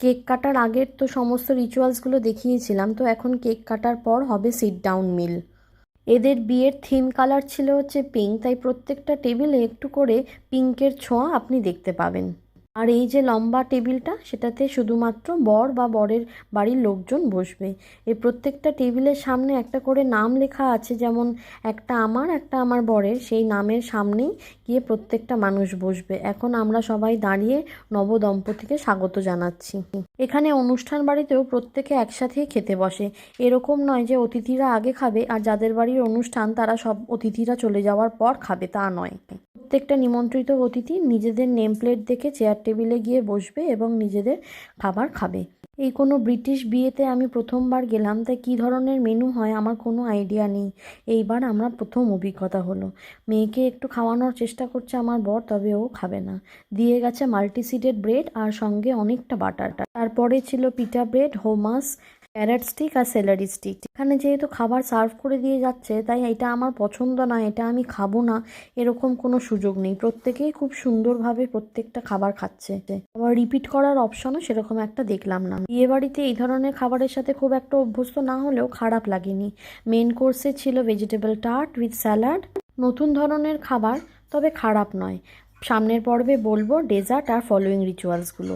Cake কাটার আগের তো সমস্ত রিচুয়ালসগুলো দেখিয়েছিলাম, তো এখন কেক কাটার পর হবে সিট ডাউন মিল। এদের বিয়ের থিম কালার ছিল হচ্ছে পিঙ্ক, তাই প্রত্যেকটা টেবিলে একটু করে পিঙ্কের ছোঁয়া আপনি দেখতে পাবেন। আর এই যে লম্বা টেবিলটা, সেটাতে শুধুমাত্র বর বা বরের বাড়ির লোকজন বসবে। এই প্রত্যেকটা টেবিলের সামনে একটা করে নাম লেখা আছে, যেমন একটা আমার, একটা আমার বরের, সেই নামের সামনেই গিয়ে প্রত্যেকটা মানুষ বসবে। এখন আমরা সবাই দাঁড়িয়ে নবদম্পতিকে স্বাগত জানাচ্ছি। এখানে অনুষ্ঠান বাড়িতেও প্রত্যেকে একসাথেই খেতে বসে। এরকম নয় যে অতিথিরা আগে খাবে আর যাদের বাড়ির অনুষ্ঠান তারা সব অতিথিরা চলে যাওয়ার পর খাবে, তা নয়। প্রত্যেকটা নিমন্ত্রিত অতিথি নিজেদের নেম প্লেট দেখে চেয়ার টেবিলে গিয়ে বসবে এবং নিজেদের খাবার খাবে। এই কোনো ব্রিটিশ বিয়েতে আমি প্রথমবার গেলাম, তাই কী ধরনের মেনু হয় আমার কোনো আইডিয়া নেই। এইবার আমরা প্রথম অভিজ্ঞতা হলো। মেয়েকে একটু খাওয়ানোর চেষ্টা করছে আমার বর, তবে ও খাবে না। দিয়ে গেছে মাল্টিসিডেড ব্রেড আর সঙ্গে অনেকটা বাটার। তারপরে ছিল পিটা ব্রেড, হোমাস, প্যারট স্টিক আর সেলারি স্টিক। এখানে যেহেতু খাবার সার্ভ করে দিয়ে যাচ্ছে, তাই এটা আমার পছন্দ না, এটা আমি খাবো না, এরকম কোনো সুযোগ নেই। প্রত্যেকেই খুব সুন্দরভাবে প্রত্যেকটা খাবার খাচ্ছে। আবার রিপিট করার অপশনও সেরকম একটা দেখলাম না। বিয়ে বাড়িতে এই ধরনের খাবারের সাথে খুব একটা অভ্যস্ত না হলেও খারাপ লাগেনি। মেন কোর্সে ছিল ভেজিটেবল টার্ট উইথ স্যালাড, নতুন ধরনের খাবার, তবে খারাপ নয়। সামনের পর্বে বলবো ডেজার্ট আর ফলোয়িং রিচুয়ালসগুলো।